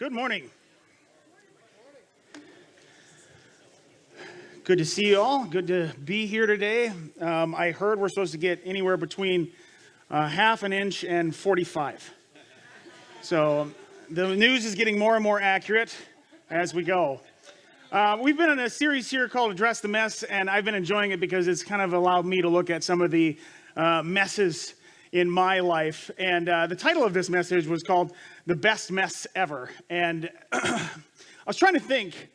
Good morning. Good to see you all. Good to be here today. I heard we're supposed to get anywhere between half an inch and 45. So the news is getting more and more accurate as we go. We've been in a series here called Address the Mess, and I've been enjoying it because it's kind of allowed me to look at some of the messes in my life. And the title of this message was called The Best Mess Ever. And I was trying to think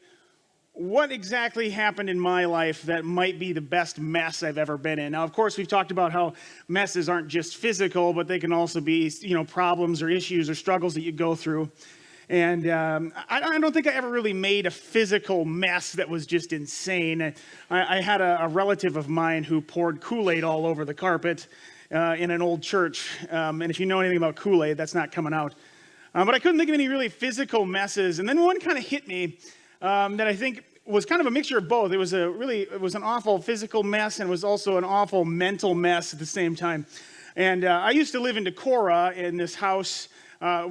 what exactly happened in my life that might be the best mess I've ever been in. Now, of course, we've talked about how messes aren't just physical, but they can also be, problems or issues or struggles that you go through. And I don't think I ever really made a physical mess that was just insane. I had a relative of mine who poured Kool-Aid all over the carpet in an old church. And if you know anything about Kool-Aid, that's not coming out. But I couldn't think of any really physical messes. And then one kind of hit me that I think was kind of a mixture of both. It was an awful physical mess, and it was also an awful mental mess at the same time. And I used to live in Decorah in this house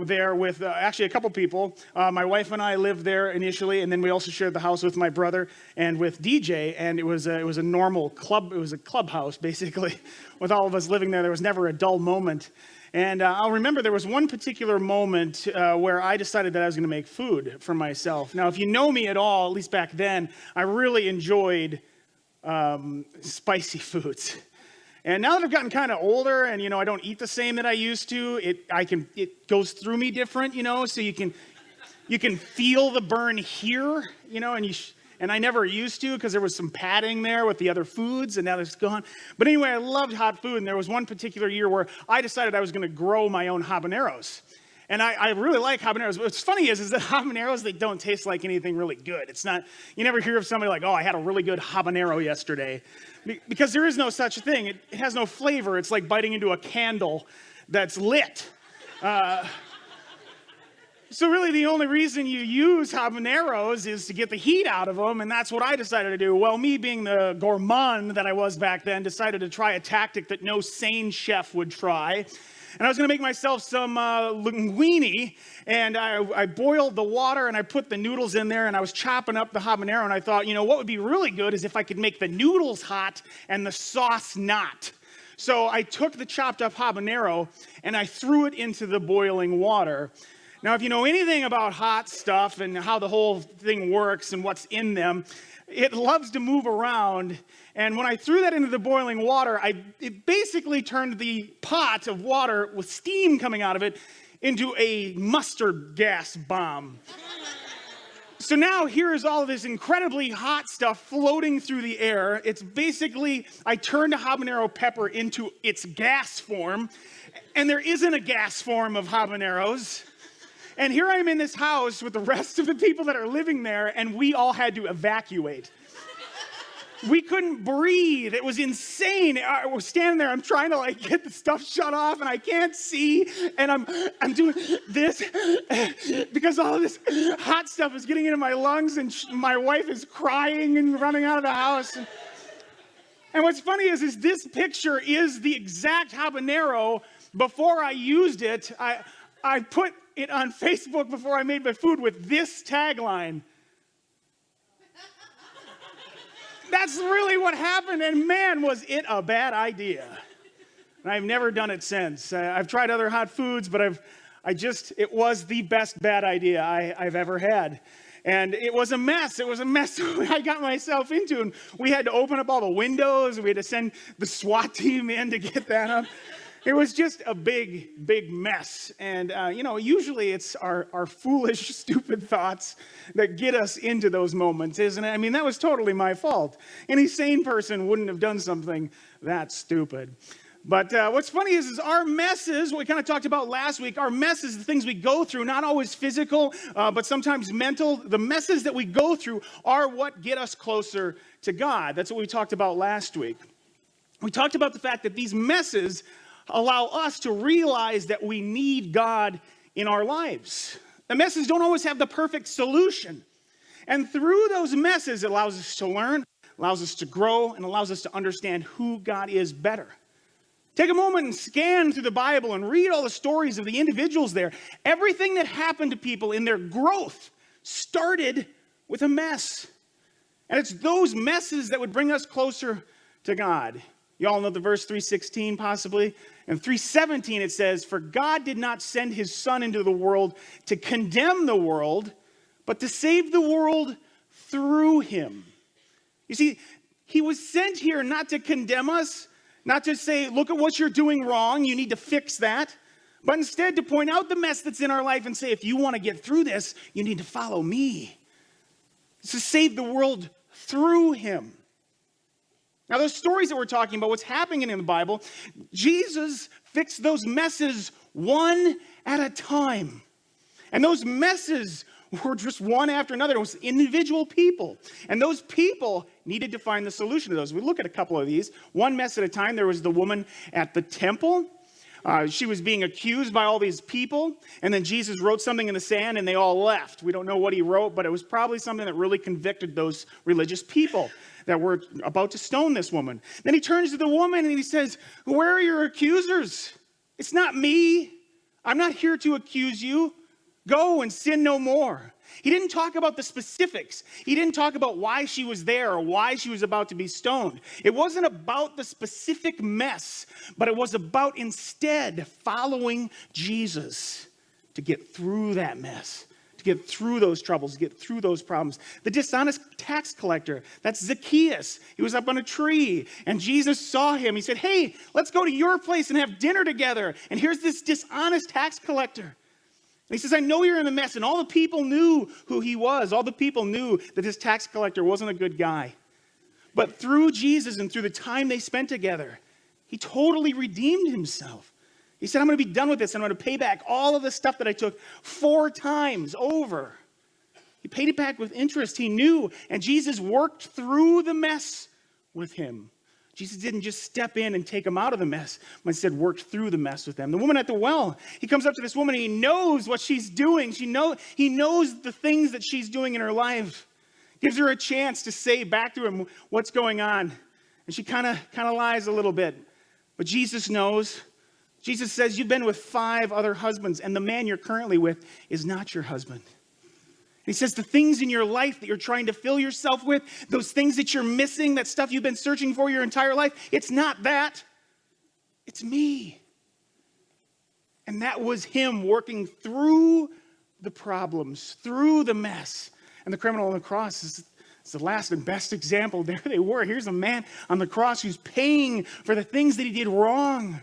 there with actually a couple people. My wife and I lived there initially, and then we also shared the house with my brother and with DJ. And it was a normal club. It was a clubhouse basically, with all of us living there. There was never a dull moment. And I'll remember there was one particular moment where I decided that I was going to make food for myself. Now, if you know me at all, at least back then, I really enjoyed spicy foods. And now that I've gotten kind of older and, I don't eat the same that I used to, it goes through me different, so you can feel the burn here, and I never used to because there was some padding there with the other foods, and now it's gone. But anyway, I loved hot food, and there was one particular year where I decided I was going to grow my own habaneros. And I really like habaneros. What's funny is that habaneros, they don't taste like anything really good. It's not, you never hear of somebody like, oh, I had a really good habanero yesterday. Because there is no such thing. It has no flavor. It's like biting into a candle that's lit. So really the only reason you use habaneros is to get the heat out of them, and that's what I decided to do. Well, me being the gourmand that I was back then, decided to try a tactic that no sane chef would try. And I was going to make myself some linguine, and I boiled the water, and I put the noodles in there, and I was chopping up the habanero, and I thought, what would be really good is if I could make the noodles hot and the sauce not. So I took the chopped up habanero, and I threw it into the boiling water. Now, if you know anything about hot stuff and how the whole thing works and what's in them, it loves to move around. And when I threw that into the boiling water, it basically turned the pot of water with steam coming out of it into a mustard gas bomb. So now here is all of this incredibly hot stuff floating through the air. It's basically, I turned a habanero pepper into its gas form, and there isn't a gas form of habaneros. And here I am in this house with the rest of the people that are living there, and we all had to evacuate. We couldn't breathe. It was insane. We're standing there. I'm trying to get the stuff shut off, and I can't see. And I'm doing this because all of this hot stuff is getting into my lungs, and my wife is crying and running out of the house. And what's funny is this picture is the exact habanero. Before I used it, I put it on Facebook before I made my food with this tagline. That's really what happened, and man, was it a bad idea. And I've never done it since. I've tried other hot foods, but it was the best bad idea I've ever had. And it was a mess. It was a mess I got myself into, and we had to open up all the windows. We had to send the SWAT team in to get that up. It was just a big, big mess. And, usually it's our foolish, stupid thoughts that get us into those moments, isn't it? I mean, that was totally my fault. Any sane person wouldn't have done something that stupid. But what's funny is our messes, what we kind of talked about last week, our messes, the things we go through, not always physical, but sometimes mental, the messes that we go through are what get us closer to God. That's what we talked about last week. We talked about the fact that these messes allow us to realize that we need God in our lives. The messes don't always have the perfect solution. And through those messes, it allows us to learn, allows us to grow, and allows us to understand who God is better. Take a moment and scan through the Bible and read all the stories of the individuals there. Everything that happened to people in their growth started with a mess. And it's those messes that would bring us closer to God. You all know the verse 3:16 possibly. In 3:17 it says, "For God did not send his Son into the world to condemn the world, but to save the world through him." You see, he was sent here not to condemn us, not to say, look at what you're doing wrong, you need to fix that, but instead to point out the mess that's in our life and say, if you want to get through this, you need to follow me. It's to save the world through him. Now, those stories that we're talking about, what's happening in the Bible, Jesus fixed those messes one at a time. And those messes were just one after another. It was individual people. And those people needed to find the solution to those. We look at a couple of these. One mess at a time. There was the woman at the temple. She was being accused by all these people. And then Jesus wrote something in the sand and they all left. We don't know what he wrote, but it was probably something that really convicted those religious people that were about to stone this woman. Then he turns to the woman and he says, "Where are your accusers? It's not me. I'm not here to accuse you. Go and sin no more." He didn't talk about the specifics. He didn't talk about why she was there or why she was about to be stoned. It wasn't about the specific mess, but it was about instead following Jesus to get through that mess, to get through those troubles, to get through those problems. The dishonest tax collector, that's Zacchaeus. He was up on a tree, and Jesus saw him. He said, "Hey, let's go to your place and have dinner together." And here's this dishonest tax collector. And he says, "I know you're in the mess." And all the people knew who he was. All the people knew that this tax collector wasn't a good guy. But through Jesus and through the time they spent together, he totally redeemed himself. He said, "I'm going to be done with this. I'm going to pay back all of the stuff that I took 4 times over." He paid it back with interest. He knew. And Jesus worked through the mess with him. Jesus didn't just step in and take him out of the mess, but instead worked through the mess with them. The woman at the well, he comes up to this woman and he knows what she's doing. He knows the things that she's doing in her life. Gives her a chance to say back to him what's going on. And she kind of lies a little bit. But Jesus knows. Jesus says, "You've been with 5 other husbands, and the man you're currently with is not your husband." He says the things in your life that you're trying to fill yourself with, those things that you're missing, that stuff you've been searching for your entire life, it's not that. It's me. And that was him working through the problems, through the mess. And the criminal on the cross is the last and best example. There they were. Here's a man on the cross who's paying for the things that he did wrong. And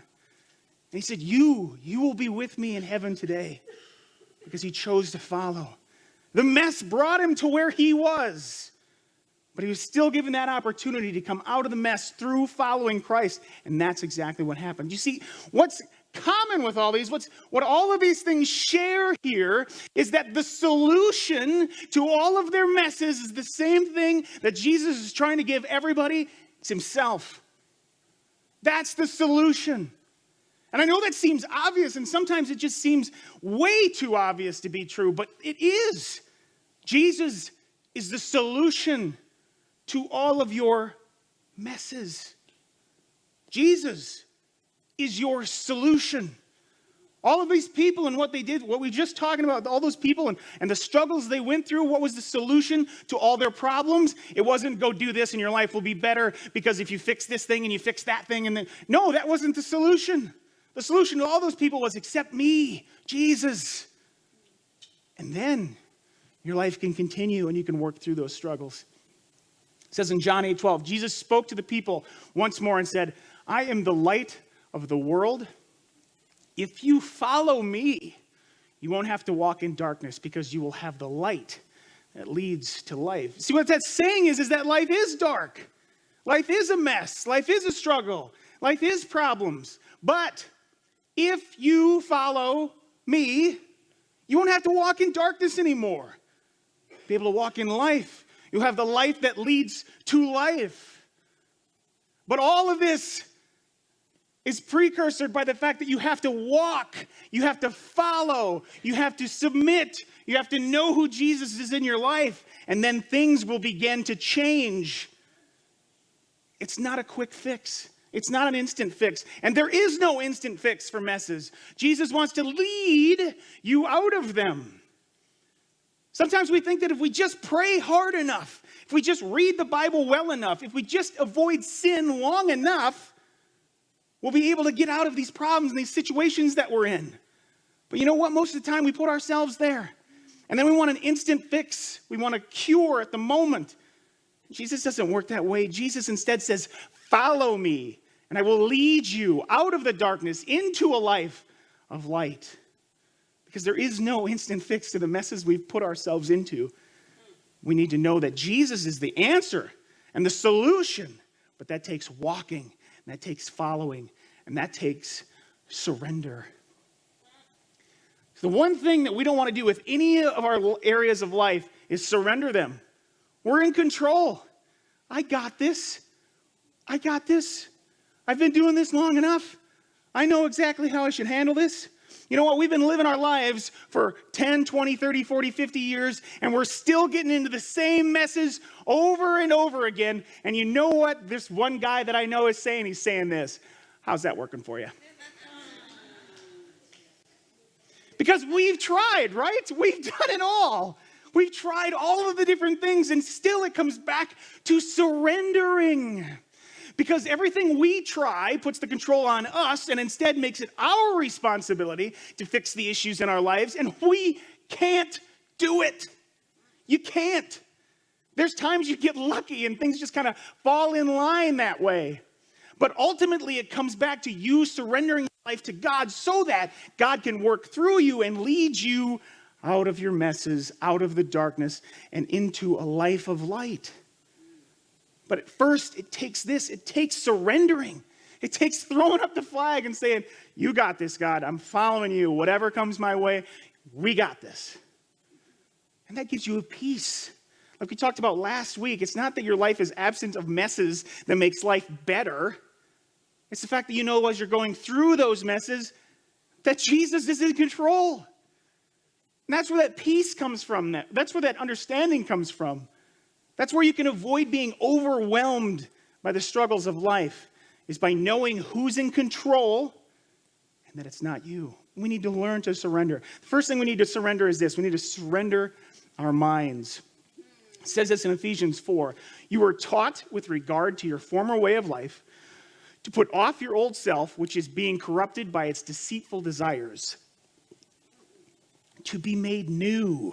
he said, you will be with me in heaven today, because he chose to follow. The mess brought him to where he was, but he was still given that opportunity to come out of the mess through following Christ, and that's exactly what happened. You see, what's common with all these, what all of these things share here is that the solution to all of their messes is the same thing that Jesus is trying to give everybody. It's himself. That's the solution. And I know that seems obvious, and sometimes it just seems way too obvious to be true, but it is. Jesus is the solution to all of your messes. Jesus is your solution. All of these people and what they did, what we were just talking about, all those people and the struggles they went through, what was the solution to all their problems? It wasn't go do this and your life will be better because if you fix this thing and you fix that thing. No, that wasn't the solution. The solution to all those people was accept me, Jesus. And then your life can continue and you can work through those struggles. It says in John 8:12, Jesus spoke to the people once more and said, "I am the light of the world. If you follow me, you won't have to walk in darkness because you will have the light that leads to life." See, what that's saying is that life is dark. Life is a mess. Life is a struggle. Life is problems. But if you follow me, you won't have to walk in darkness anymore. Be able to walk in life. You'll have the life that leads to life. But all of this is precursored by the fact that you have to walk, you have to follow, you have to submit, you have to know who Jesus is in your life, and then things will begin to change. It's not a quick fix. It's not an instant fix. And there is no instant fix for messes. Jesus wants to lead you out of them. Sometimes we think that if we just pray hard enough, if we just read the Bible well enough, if we just avoid sin long enough, we'll be able to get out of these problems and these situations that we're in. But you know what? Most of the time we put ourselves there. And then we want an instant fix. We want a cure at the moment. Jesus doesn't work that way. Jesus instead says, follow me, and I will lead you out of the darkness into a life of light. Because there is no instant fix to the messes we've put ourselves into. We need to know that Jesus is the answer and the solution. But that takes walking, and that takes following, and that takes surrender. The one thing that we don't want to do with any of our areas of life is surrender them. We're in control. I got this. I got this. I've been doing this long enough. I know exactly how I should handle this. You know what? We've been living our lives for 10, 20, 30, 40, 50 years, and we're still getting into the same messes over and over again. And you know what this one guy that I know is saying? He's saying this. How's that working for you? Because we've tried, right? We've done it all. We've tried all of the different things, and still it comes back to surrendering. Because everything we try puts the control on us and instead makes it our responsibility to fix the issues in our lives, and we can't do it. You can't. There's times you get lucky and things just kind of fall in line that way. But ultimately, it comes back to you surrendering your life to God so that God can work through you and lead you out of your messes, out of the darkness, and into a life of light. But at first, it takes this. It takes surrendering. It takes throwing up the flag and saying, you got this, God. I'm following you. Whatever comes my way, we got this. And that gives you a peace. Like we talked about last week, it's not that your life is absent of messes that makes life better. It's the fact that you know as you're going through those messes that Jesus is in control. And that's where that peace comes from. That's where that understanding comes from. That's where you can avoid being overwhelmed by the struggles of life, is by knowing who's in control and that it's not you. We need to learn to surrender. The first thing we need to surrender is this. We need to surrender our minds. It says this in Ephesians 4. You were taught with regard to your former way of life to put off your old self, which is being corrupted by its deceitful desires, to be made new.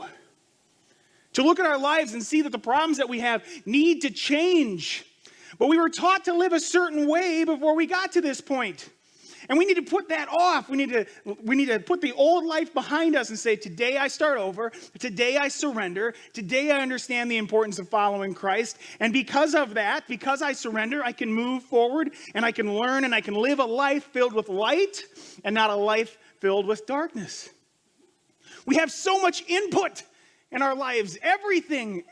To look at our lives and see that the problems that we have need to change. But we were taught to live a certain way before we got to this point. And we need to put that off. We need to put the old life behind us and say, today I start over. Today I surrender. Today I understand the importance of following Christ. And because of that, because I surrender, I can move forward and I can learn and I can live a life filled with light and not a life filled with darkness. We have so much input in our lives. Everything.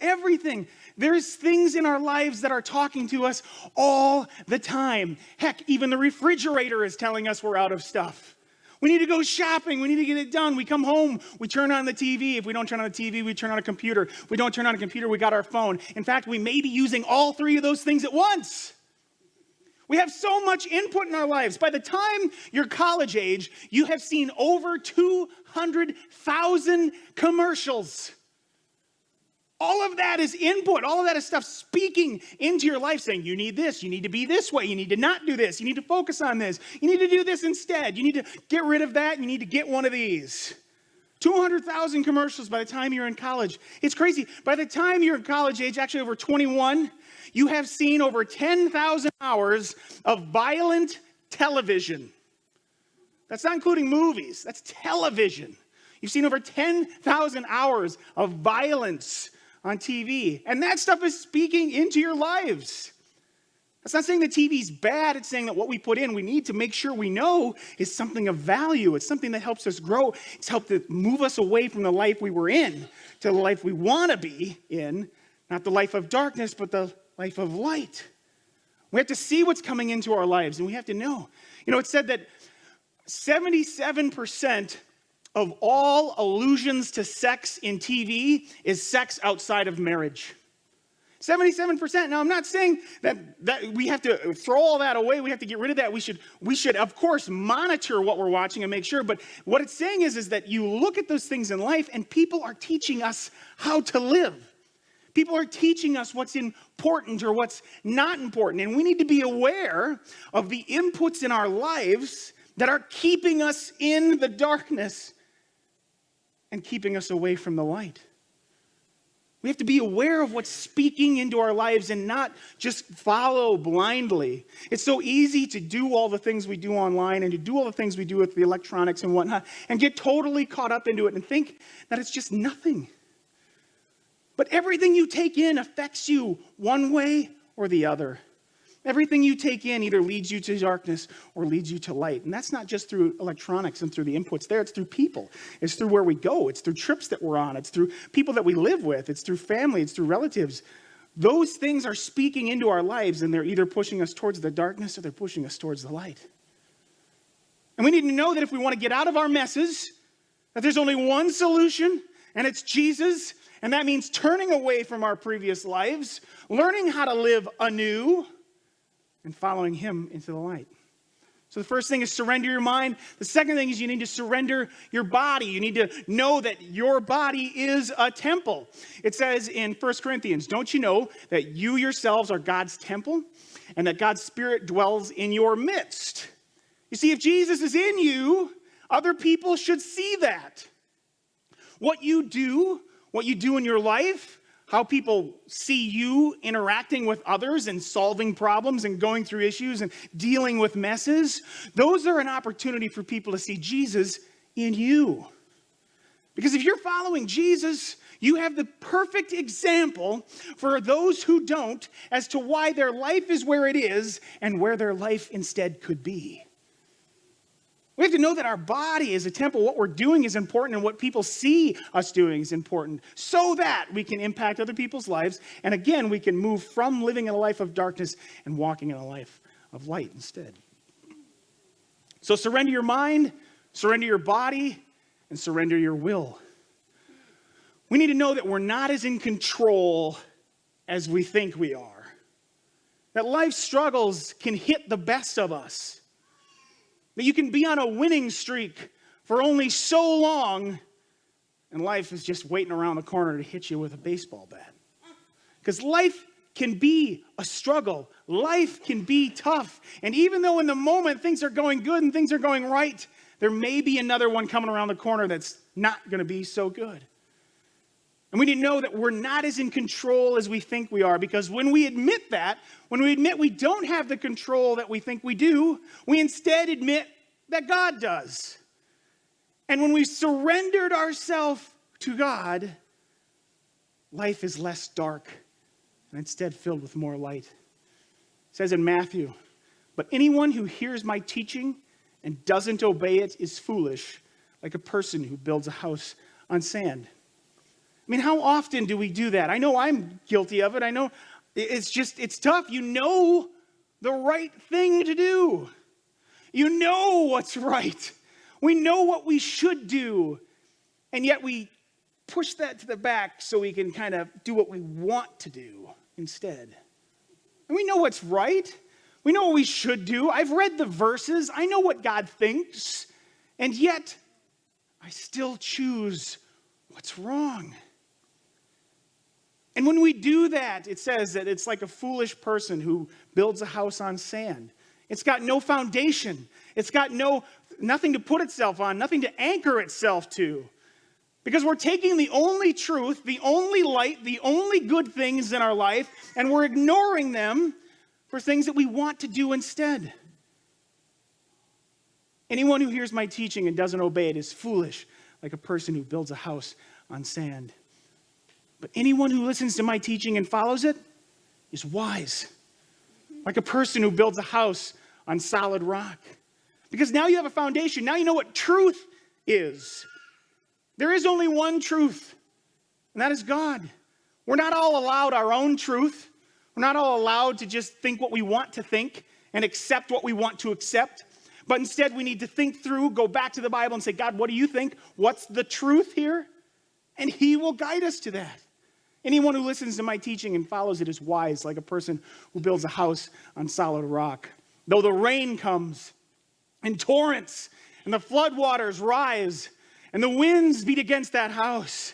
There's things in our lives that are talking to us all the time. Heck, even the refrigerator is telling us we're out of stuff. We need to go shopping. We need to get it done. We come home. We turn on the TV. If we don't turn on the TV, we turn on a computer. If we don't turn on a computer, we got our phone. In fact, we may be using all three of those things at once. We have so much input in our lives. By the time you're college age, you have seen over 200,000 commercials. All of that is input. All of that is stuff speaking into your life, saying, you need this. You need to be this way. You need to not do this. You need to focus on this. You need to do this instead. You need to get rid of that. You need to get one of these. 200,000 commercials by the time you're in college. It's crazy. By the time you're in college age, actually over 21, you have seen over 10,000 hours of violent television. That's not including movies. That's television. You've seen over 10,000 hours of violence on TV. And that stuff is speaking into your lives. That's not saying the TV's bad. It's saying that what we put in, we need to make sure we know is something of value. It's something that helps us grow. It's helped to move us away from the life we were in to the life we want to be in. Not the life of darkness, but the life of light. We have to see what's coming into our lives, and we have to know. You know, it said that 77% of all allusions to sex in TV is sex outside of marriage. 77%. Now, I'm not saying that we have to throw all that away. We have to get rid of that. We should, of course, monitor what we're watching and make sure. But what it's saying is that you look at those things in life and people are teaching us how to live. People are teaching us what's important or what's not important. And we need to be aware of the inputs in our lives that are keeping us in the darkness and keeping us away from the light. We have to be aware of what's speaking into our lives and not just follow blindly. It's so easy to do all the things we do online and to do all the things we do with the electronics and whatnot and get totally caught up into it and think that it's just nothing. But everything you take in affects you one way or the other. Everything you take in either leads you to darkness or leads you to light. And that's not just through electronics and through the inputs there. It's through people. It's through where we go. It's through trips that we're on. It's through people that we live with. It's through family. It's through relatives. Those things are speaking into our lives, and they're either pushing us towards the darkness or they're pushing us towards the light. And we need to know that if we want to get out of our messes, that there's only one solution, and it's Jesus. And that means turning away from our previous lives, learning how to live anew, and following him into the light. So the first thing is surrender your mind. The second thing is you need to surrender your body. You need to know that your body is a temple. It says in 1 Corinthians, don't you know that you yourselves are God's temple and that God's Spirit dwells in your midst? You see, if Jesus is in you, other people should see that. What you do in your life, how people see you interacting with others and solving problems and going through issues and dealing with messes, those are an opportunity for people to see Jesus in you. Because if you're following Jesus, you have the perfect example for those who don't as to why their life is where it is and where their life instead could be. We have to know that our body is a temple. What we're doing is important, and what people see us doing is important, so that we can impact other people's lives. And again, we can move from living in a life of darkness and walking in a life of light instead. So surrender your mind, surrender your body, and surrender your will. We need to know that we're not as in control as we think we are. That life's struggles can hit the best of us. That you can be on a winning streak for only so long, and life is just waiting around the corner to hit you with a baseball bat. Because life can be a struggle. Life can be tough. And even though in the moment things are going good and things are going right, there may be another one coming around the corner that's not going to be so good. And we need to know that we're not as in control as we think we are, because when we admit that, when we admit we don't have the control that we think we do, we instead admit that God does. And when we surrendered ourselves to God, life is less dark and instead filled with more light. It says in Matthew, "But anyone who hears my teaching and doesn't obey it is foolish, like a person who builds a house on sand." I mean, how often do we do that? I know I'm guilty of it. I know it's tough. You know the right thing to do. You know what's right. We know what we should do. And yet we push that to the back so we can kind of do what we want to do instead. And we know what's right. We know what we should do. I've read the verses. I know what God thinks. And yet I still choose what's wrong. And when we do that, it says that it's like a foolish person who builds a house on sand. It's got no foundation. It's got nothing to put itself on, nothing to anchor itself to. Because we're taking the only truth, the only light, the only good things in our life, and we're ignoring them for things that we want to do instead. Anyone who hears my teaching and doesn't obey it is foolish, like a person who builds a house on sand. But anyone who listens to my teaching and follows it is wise, like a person who builds a house on solid rock. Because now you have a foundation. Now you know what truth is. There is only one truth, and that is God. We're not all allowed our own truth. We're not all allowed to just think what we want to think and accept what we want to accept. But instead, we need to think through, go back to the Bible and say, God, what do you think? What's the truth here? And he will guide us to that. Anyone who listens to my teaching and follows it is wise, like a person who builds a house on solid rock. Though the rain comes and torrents and the floodwaters rise and the winds beat against that house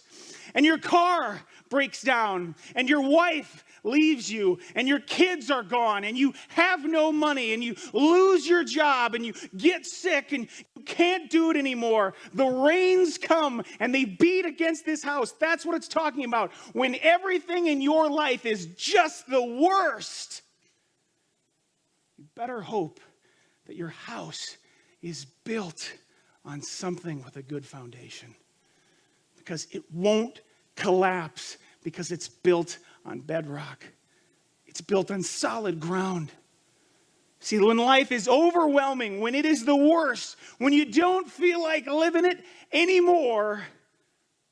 and your car breaks down and your wife leaves you and your kids are gone and you have no money and you lose your job and you get sick and you can't do it anymore. The rains come and they beat against this house. That's what it's talking about. When everything in your life is just the worst, you better hope that your house is built on something with a good foundation, because it won't collapse because it's built on bedrock. It's built on solid ground. See, when life is overwhelming, when it is the worst, when you don't feel like living it anymore,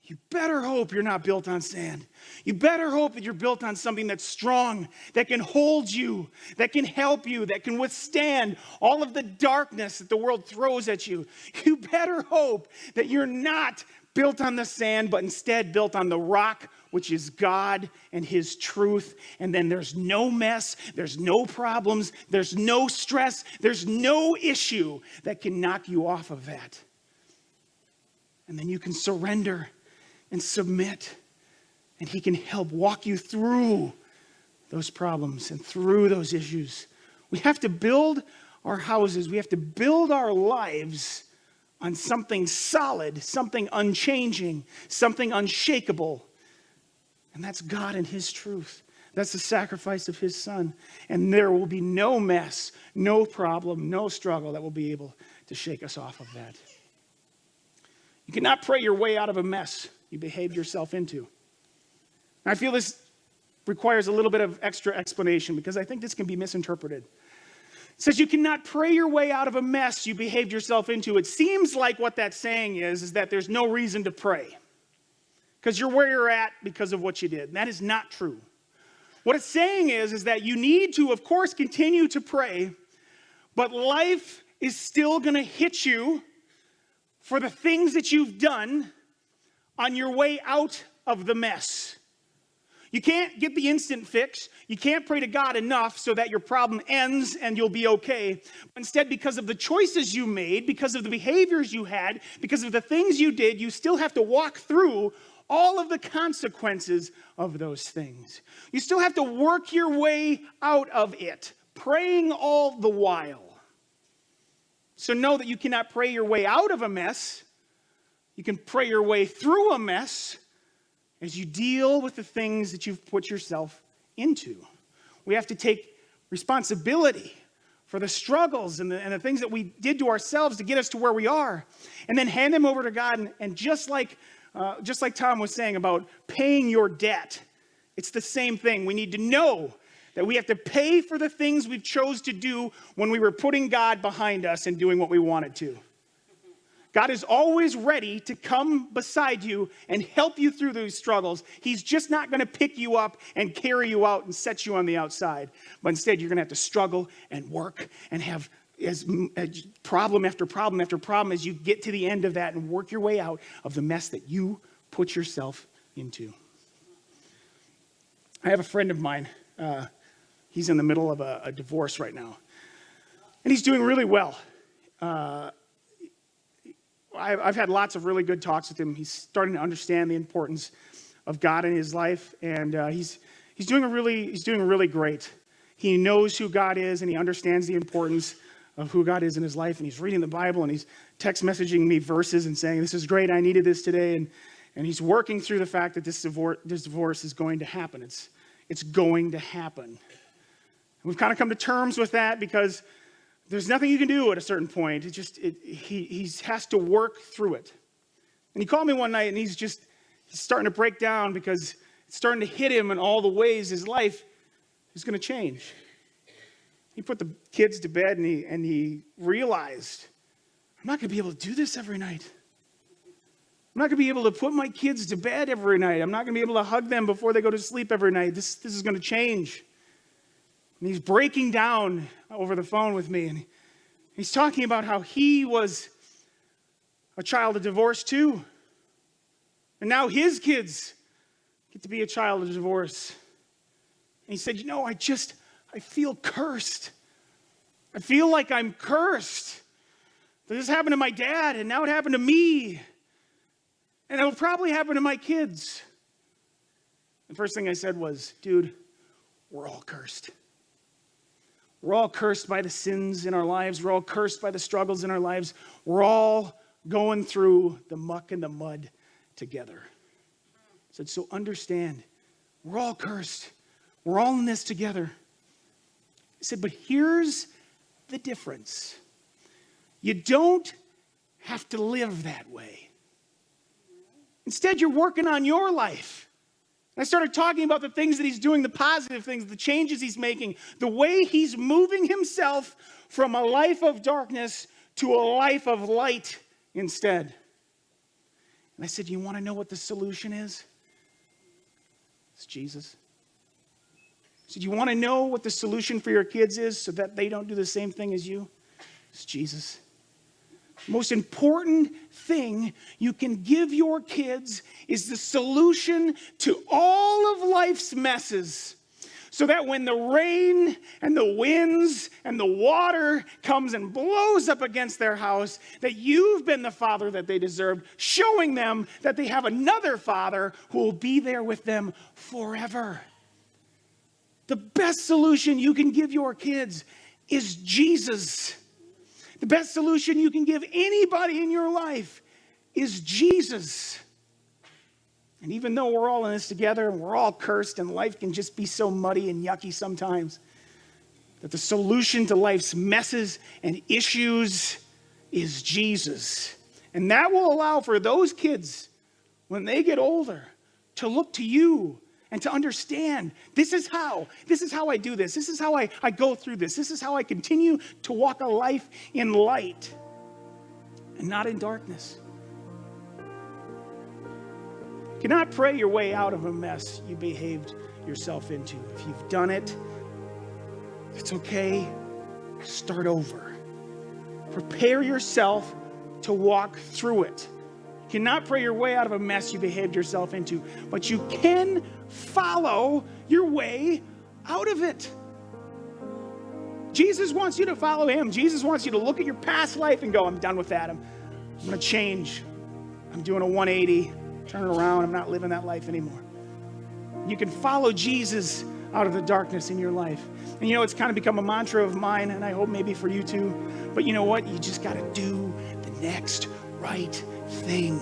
you better hope you're not built on sand. You better hope that you're built on something that's strong, that can hold you, that can help you, that can withstand all of the darkness that the world throws at you. You better hope that you're not built on the sand, but instead built on the rock, which is God and his truth. And then there's no mess, there's no problems, there's no stress, there's no issue that can knock you off of that. And then you can surrender and submit, and he can help walk you through those problems and through those issues. We have to build our houses, we have to build our lives on something solid, something unchanging, something unshakable. And that's God and his truth. That's the sacrifice of his son. And there will be no mess, no problem, no struggle that will be able to shake us off of that. You cannot pray your way out of a mess you behaved yourself into. And I feel this requires a little bit of extra explanation because I think this can be misinterpreted. It says you cannot pray your way out of a mess you behaved yourself into. It seems like what that's saying is that there's no reason to pray because you're where you're at because of what you did. And that is not true. What it's saying is that you need to, of course, continue to pray, but life is still going to hit you for the things that you've done on your way out of the mess. You can't get the instant fix. You can't pray to God enough so that your problem ends and you'll be okay. Instead, because of the choices you made, because of the behaviors you had, because of the things you did, you still have to walk through all of the consequences of those things. You still have to work your way out of it, praying all the while. So know that you cannot pray your way out of a mess. You can pray your way through a mess as you deal with the things that you've put yourself into. We have to take responsibility for the struggles and the things that we did to ourselves to get us to where we are, and then hand them over to God. And just like Tom was saying about paying your debt, it's the same thing. We need to know that we have to pay for the things we've chose to do when we were putting God behind us and doing what we wanted to. God is always ready to come beside you and help you through those struggles. He's just not going to pick you up and carry you out and set you on the outside. But instead, you're going to have to struggle and work and have as problem after problem after problem as you get to the end of that and work your way out of the mess that you put yourself into. I have a friend of mine. He's in the middle of a divorce right now. And he's doing really well. I've had lots of really good talks with him. He's starting to understand the importance of God in his life, and he's doing really great. He knows who God is, and he understands the importance of who God is in his life. And he's reading the Bible, and he's text messaging me verses and saying, "This is great. I needed this today." And he's working through the fact that this divorce is going to happen. It's going to happen. And we've kind of come to terms with that because there's nothing you can do at a certain point. He has to work through it. And he called me one night, and he's starting to break down because it's starting to hit him in all the ways his life is going to change. He put the kids to bed, and he realized, I'm not going to be able to do this every night. I'm not going to be able to put my kids to bed every night. I'm not going to be able to hug them before they go to sleep every night. This is going to change. And he's breaking down over the phone with me. And he's talking about how he was a child of divorce too. And now his kids get to be a child of divorce. And he said, I feel cursed. I feel like I'm cursed. This happened to my dad, and now it happened to me. And it'll probably happen to my kids. The first thing I said was, dude, we're all cursed. We're all cursed by the sins in our lives. We're all cursed by the struggles in our lives. We're all going through the muck and the mud together. I said, so understand, we're all cursed. We're all in this together. I said, but here's the difference. You don't have to live that way. Instead, you're working on your life. I started talking about the things that he's doing, the positive things, the changes he's making, the way he's moving himself from a life of darkness to a life of light instead. And I said, you want to know what the solution is? It's Jesus. I said, you want to know what the solution for your kids is so that they don't do the same thing as you? It's Jesus. The most important thing you can give your kids is the solution to all of life's messes. So that when the rain and the winds and the water comes and blows up against their house, that you've been the father that they deserve, showing them that they have another father who will be there with them forever. The best solution you can give your kids is Jesus. The best solution you can give anybody in your life is Jesus. And even though we're all in this together and we're all cursed and life can just be so muddy and yucky sometimes, that the solution to life's messes and issues is Jesus. And that will allow for those kids, when they get older, to look to you and to understand, this is how I do this. This is how I go through this. This is how I continue to walk a life in light and not in darkness. You cannot pray your way out of a mess you behaved yourself into. If you've done it, it's okay. Start over. Prepare yourself to walk through it. You cannot pray your way out of a mess you behaved yourself into, but you can follow your way out of it. Jesus wants you to follow him. Jesus wants you to look at your past life and go, I'm done with that. I'm going to change. I'm doing a 180. Turn it around. I'm not living that life anymore. You can follow Jesus out of the darkness in your life. And it's kind of become a mantra of mine, and I hope maybe for you too. But you know what? You just got to do the next right thing.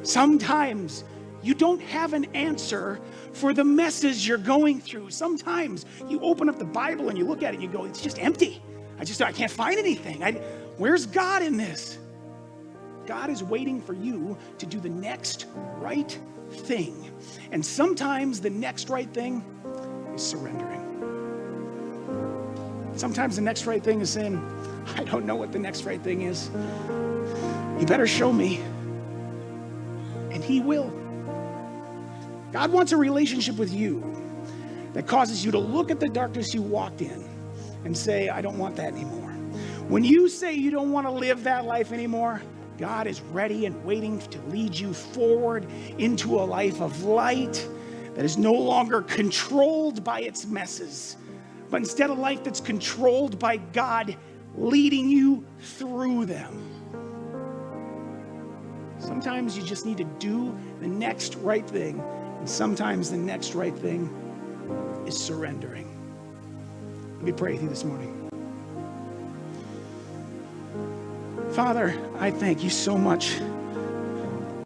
Sometimes you don't have an answer for the messes you're going through. Sometimes you open up the Bible and you look at it and you go, it's just empty. I can't find anything. Where's God in this? God is waiting for you to do the next right thing. And sometimes the next right thing is surrendering. Sometimes the next right thing is saying, I don't know what the next right thing is. You better show me. And he will. God wants a relationship with you that causes you to look at the darkness you walked in and say, I don't want that anymore. When you say you don't want to live that life anymore, God is ready and waiting to lead you forward into a life of light that is no longer controlled by its messes, but instead a life that's controlled by God leading you through them. Sometimes you just need to do the next right thing, and sometimes the next right thing is surrendering. Let me pray with you this morning. Father, I thank you so much